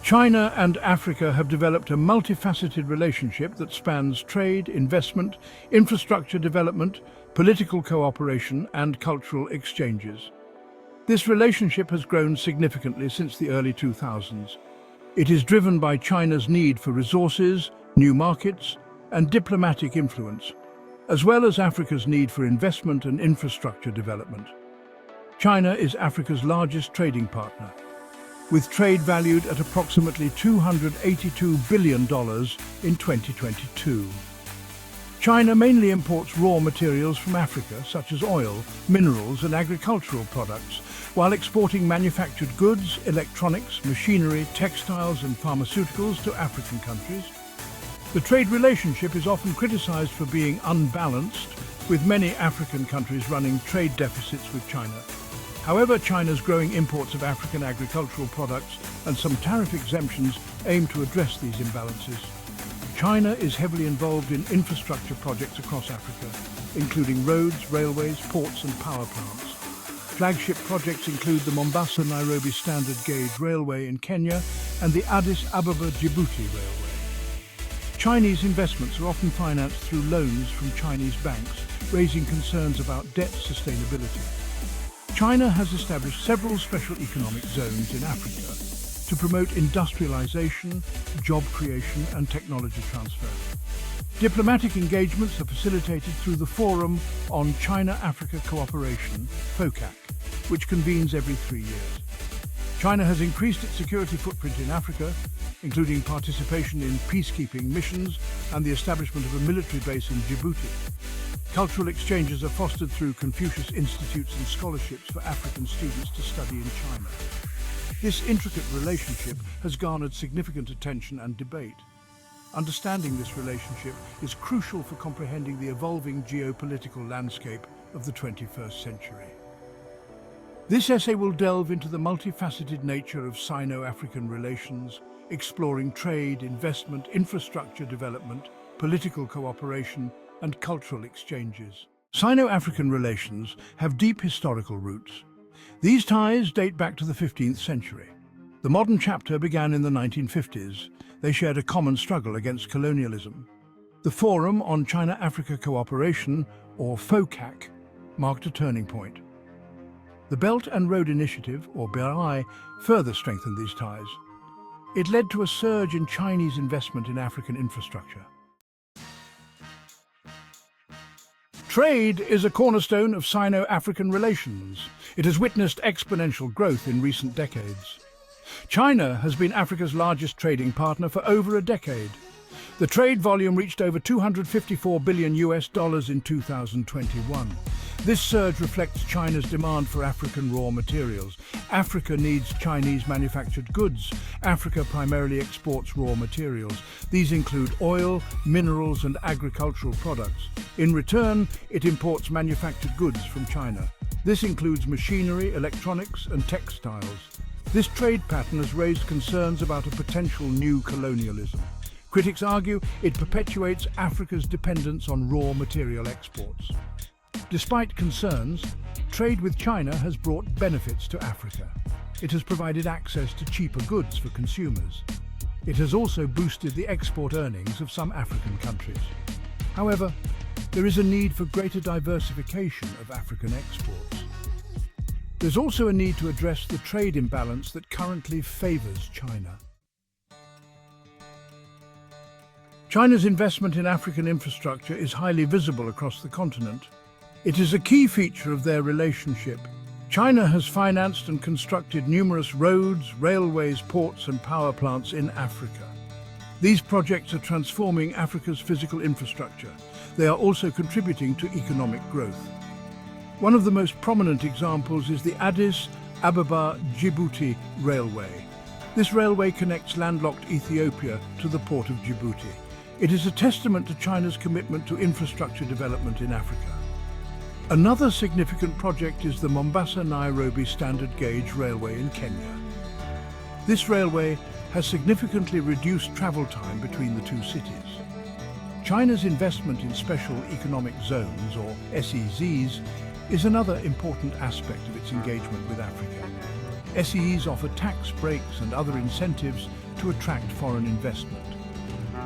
China and Africa have developed a multifaceted relationship that spans trade, investment, infrastructure development, political cooperation and cultural exchanges. This relationship has grown significantly since the early 2000s. It is driven by China's need for resources, new markets, and diplomatic influence, as well as Africa's need for investment and infrastructure development. China is Africa's largest trading partner, with trade valued at approximately $282 billion in 2022. China mainly imports raw materials from Africa, such as oil, minerals and agricultural products, while exporting manufactured goods, electronics, machinery, textiles and pharmaceuticals to African countries. The trade relationship is often criticized for being unbalanced, with many African countries running trade deficits with China. However, China's growing imports of African agricultural products and some tariff exemptions aim to address these imbalances. China is heavily involved in infrastructure projects across Africa, including roads, railways, ports and power plants. Flagship projects include the Mombasa-Nairobi Standard Gauge Railway in Kenya and the Addis Ababa-Djibouti Railway. Chinese investments are often financed through loans from Chinese banks, raising concerns about debt sustainability. China has established several special economic zones in Africa to promote industrialization, job creation and technology transfer. Diplomatic engagements are facilitated through the Forum on China-Africa Cooperation, FOCAC, which convenes every 3 years. China has increased its security footprint in Africa, including participation in peacekeeping missions and the establishment of a military base in Djibouti. Cultural exchanges are fostered through Confucius Institutes and scholarships for African students to study in China. This intricate relationship has garnered significant attention and debate. Understanding this relationship is crucial for comprehending the evolving geopolitical landscape of the 21st century. This essay will delve into the multifaceted nature of Sino-African relations, exploring trade, investment, infrastructure development, political cooperation, and cultural exchanges. Sino-African relations have deep historical roots. These ties date back to the 15th century. The modern chapter began in the 1950s. They shared a common struggle against colonialism. The Forum on China-Africa Cooperation, or FOCAC, marked a turning point. The Belt and Road Initiative, or BRI, further strengthened these ties. It led to a surge in Chinese investment in African infrastructure. Trade is a cornerstone of Sino-African relations. It has witnessed exponential growth in recent decades. China has been Africa's largest trading partner for over a decade. The trade volume reached over $254 billion in 2021. This surge reflects China's demand for African raw materials. Africa needs Chinese manufactured goods. Africa primarily exports raw materials. These include oil, minerals and agricultural products. In return, it imports manufactured goods from China. This includes machinery, electronics and textiles. This trade pattern has raised concerns about a potential new colonialism. Critics argue it perpetuates Africa's dependence on raw material exports. Despite concerns, trade with China has brought benefits to Africa. It has provided access to cheaper goods for consumers. It has also boosted the export earnings of some African countries. However, there is a need for greater diversification of African exports. There's also a need to address the trade imbalance that currently favors China. China's investment in African infrastructure is highly visible across the continent. It is a key feature of their relationship. China has financed and constructed numerous roads, railways, ports and power plants in Africa. These projects are transforming Africa's physical infrastructure. They are also contributing to economic growth. One of the most prominent examples is the Addis Ababa-Djibouti Railway. This railway connects landlocked Ethiopia to the port of Djibouti. It is a testament to China's commitment to infrastructure development in Africa. Another significant project is the Mombasa-Nairobi Standard Gauge Railway in Kenya. This railway has significantly reduced travel time between the two cities. China's investment in Special Economic Zones, or SEZs, is another important aspect of its engagement with Africa. SEEs offer tax breaks and other incentives to attract foreign investment.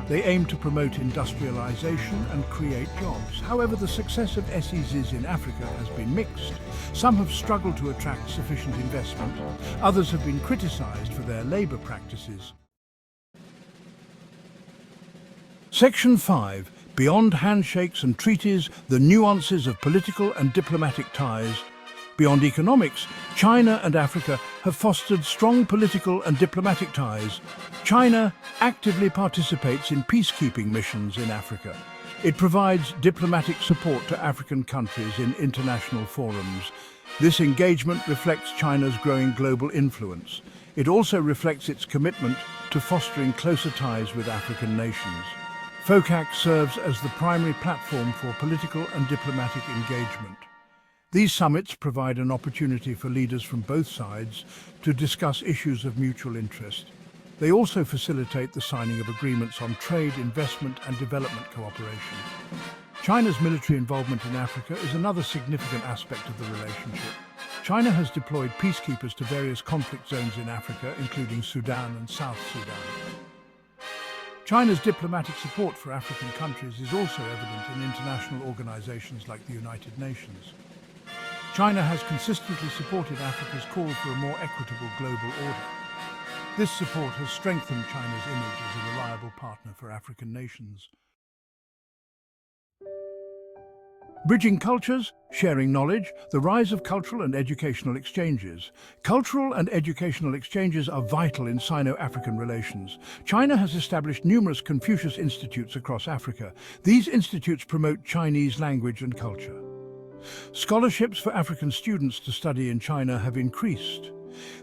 They aim to promote industrialization and create jobs. However, the success of SEZs in Africa has been mixed. Some have struggled to attract sufficient investment. Others have been criticized for their labor practices. Section 5. Beyond handshakes and treaties, the nuances of political and diplomatic ties. Beyond economics, China and Africa have fostered strong political and diplomatic ties. China actively participates in peacekeeping missions in Africa. It provides diplomatic support to African countries in international forums. This engagement reflects China's growing global influence. It also reflects its commitment to fostering closer ties with African nations. FOCAC serves as the primary platform for political and diplomatic engagement. These summits provide an opportunity for leaders from both sides to discuss issues of mutual interest. They also facilitate the signing of agreements on trade, investment and development cooperation. China's military involvement in Africa is another significant aspect of the relationship. China has deployed peacekeepers to various conflict zones in Africa, including Sudan and South Sudan. China's diplomatic support for African countries is also evident in international organizations like the United Nations. China has consistently supported Africa's call for a more equitable global order. This support has strengthened China's image as a reliable partner for African nations. Bridging cultures, sharing knowledge, the rise of cultural and educational exchanges. Cultural and educational exchanges are vital in Sino-African relations. China has established numerous Confucius institutes across Africa. These institutes promote Chinese language and culture. Scholarships for African students to study in China have increased.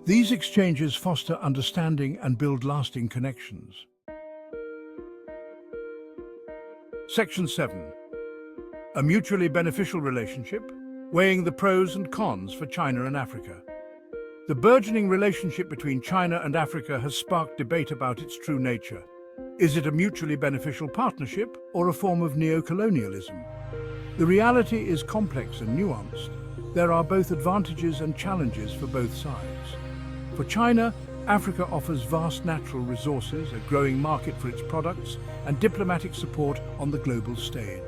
These exchanges foster understanding and build lasting connections. Section 7. A mutually beneficial relationship, weighing the pros and cons for China and Africa. The burgeoning relationship between China and Africa has sparked debate about its true nature. Is it a mutually beneficial partnership or a form of neo-colonialism? The reality is complex and nuanced. There are both advantages and challenges for both sides. For China, Africa offers vast natural resources, a growing market for its products, and diplomatic support on the global stage.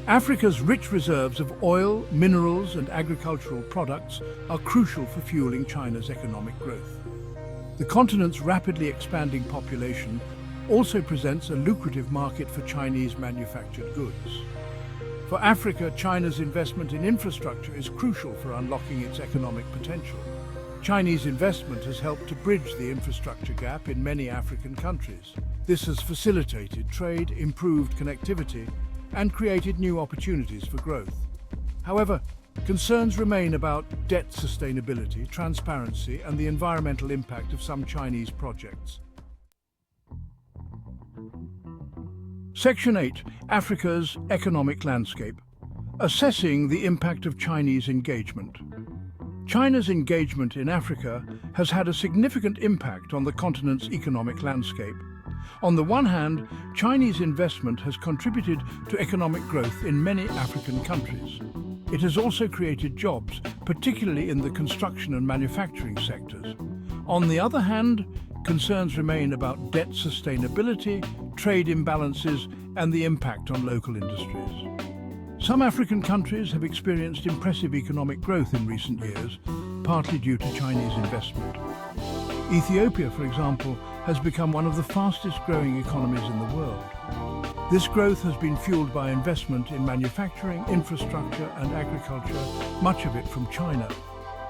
Africa's rich reserves of oil, minerals, and agricultural products are crucial for fueling China's economic growth. The continent's rapidly expanding population also presents a lucrative market for Chinese manufactured goods. For Africa, China's investment in infrastructure is crucial for unlocking its economic potential. Chinese investment has helped to bridge the infrastructure gap in many African countries. This has facilitated trade, improved connectivity, and created new opportunities for growth. However, concerns remain about debt sustainability, transparency, and the environmental impact of some Chinese projects. Section 8. Africa's economic landscape. Assessing the impact of Chinese engagement. China's engagement in Africa has had a significant impact on the continent's economic landscape. On the one hand, Chinese investment has contributed to economic growth in many African countries. It has also created jobs, particularly in the construction and manufacturing sectors. On the other hand, concerns remain about debt sustainability, trade imbalances, and the impact on local industries. Some African countries have experienced impressive economic growth in recent years, partly due to Chinese investment. Ethiopia, for example, has become one of the fastest-growing economies in the world. This growth has been fueled by investment in manufacturing, infrastructure, and agriculture, much of it from China.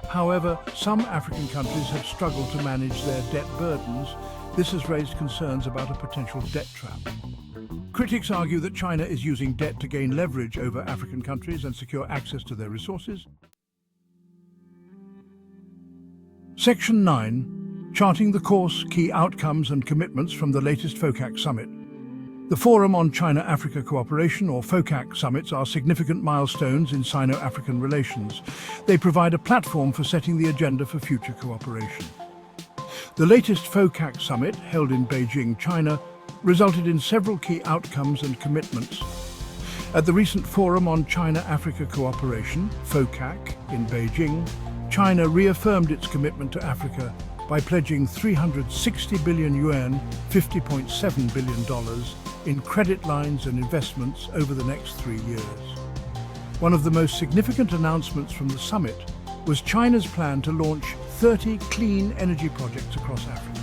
However, some African countries have struggled to manage their debt burdens. This has raised concerns about a potential debt trap. Critics argue that China is using debt to gain leverage over African countries and secure access to their resources. Section 9. Charting the course, key outcomes and commitments from the latest FOCAC summit. The Forum on China-Africa Cooperation, or FOCAC summits, are significant milestones in Sino-African relations. They provide a platform for setting the agenda for future cooperation. The latest FOCAC summit, held in Beijing, China, resulted in several key outcomes and commitments. At the recent Forum on China-Africa Cooperation, FOCAC, in Beijing, China reaffirmed its commitment to Africa by pledging 360 billion yuan, $50.7 billion, in credit lines and investments over the next 3 years. One of the most significant announcements from the summit was China's plan to launch 30 clean energy projects across Africa.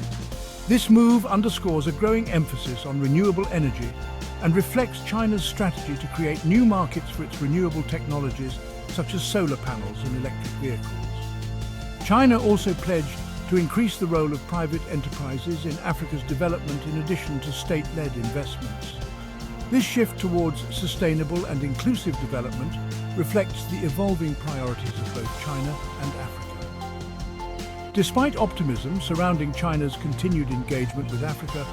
This move underscores a growing emphasis on renewable energy and reflects China's strategy to create new markets for its renewable technologies such as solar panels and electric vehicles. China also pledged to increase the role of private enterprises in Africa's development in addition to state-led investments. This shift towards sustainable and inclusive development reflects the evolving priorities of both China and Africa. Despite optimism surrounding China's continued engagement with Africa,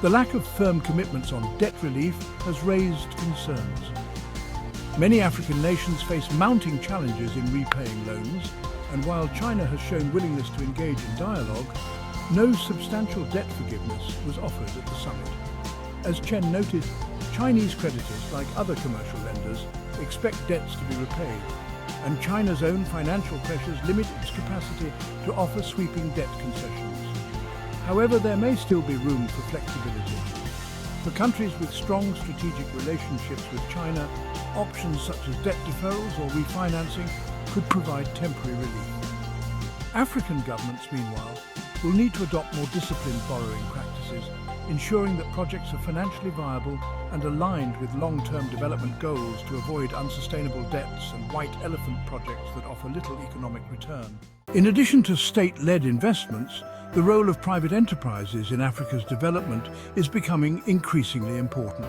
the lack of firm commitments on debt relief has raised concerns. Many African nations face mounting challenges in repaying loans, and while China has shown willingness to engage in dialogue, no substantial debt forgiveness was offered at the summit. As Chen noted, Chinese creditors, like other commercial lenders, expect debts to be repaid, and China's own financial pressures limit its capacity to offer sweeping debt concessions. However, there may still be room for flexibility. For countries with strong strategic relationships with China, options such as debt deferrals or refinancing could provide temporary relief. African governments, meanwhile, will need to adopt more disciplined borrowing practices, ensuring that projects are financially viable and aligned with long-term development goals to avoid unsustainable debts and white elephant projects that offer little economic return. In addition to state-led investments, the role of private enterprises in Africa's development is becoming increasingly important.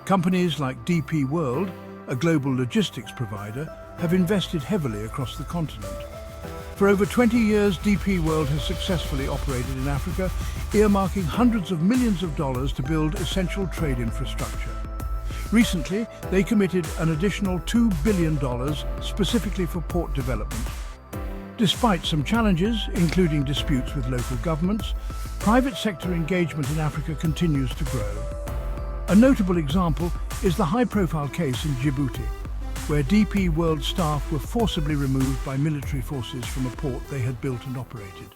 Companies like DP World, a global logistics provider, have invested heavily across the continent. For over 20 years, DP World has successfully operated in Africa, earmarking hundreds of millions of dollars to build essential trade infrastructure. Recently, they committed an additional $2 billion specifically for port development. Despite some challenges, including disputes with local governments, private sector engagement in Africa continues to grow. A notable example is the high-profile case in Djibouti, where DP World staff were forcibly removed by military forces from a port they had built and operated.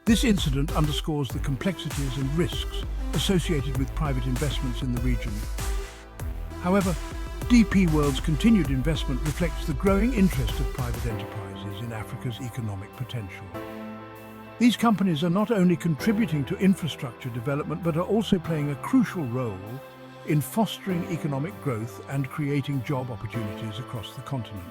This incident underscores the complexities and risks associated with private investments in the region. However, DP World's continued investment reflects the growing interest of private enterprises in Africa's economic potential. These companies are not only contributing to infrastructure development, but are also playing a crucial role in fostering economic growth and creating job opportunities across the continent.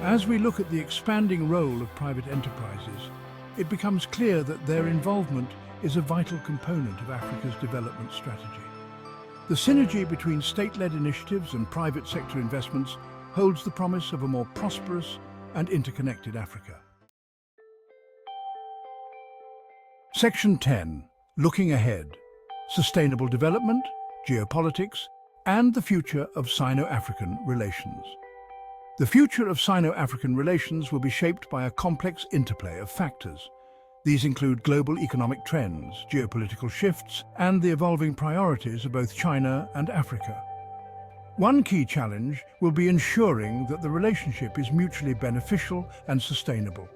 As we look at the expanding role of private enterprises, it becomes clear that their involvement is a vital component of Africa's development strategy. The synergy between state-led initiatives and private sector investments holds the promise of a more prosperous and interconnected Africa. Section 10. Looking ahead. Sustainable development, geopolitics, and the future of Sino-African relations. The future of Sino-African relations will be shaped by a complex interplay of factors. These include global economic trends, geopolitical shifts, and the evolving priorities of both China and Africa. One key challenge will be ensuring that the relationship is mutually beneficial and sustainable.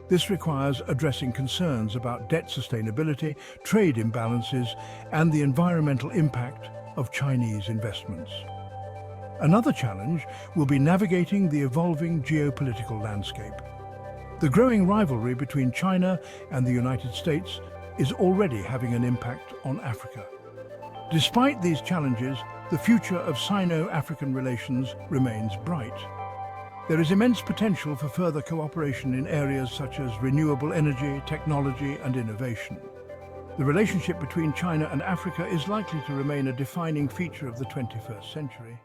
This requires addressing concerns about debt sustainability, trade imbalances, and the environmental impact of Chinese investments. Another challenge will be navigating the evolving geopolitical landscape. The growing rivalry between China and the United States is already having an impact on Africa. Despite these challenges, the future of Sino-African relations remains bright. There is immense potential for further cooperation in areas such as renewable energy, technology, and innovation. The relationship between China and Africa is likely to remain a defining feature of the 21st century.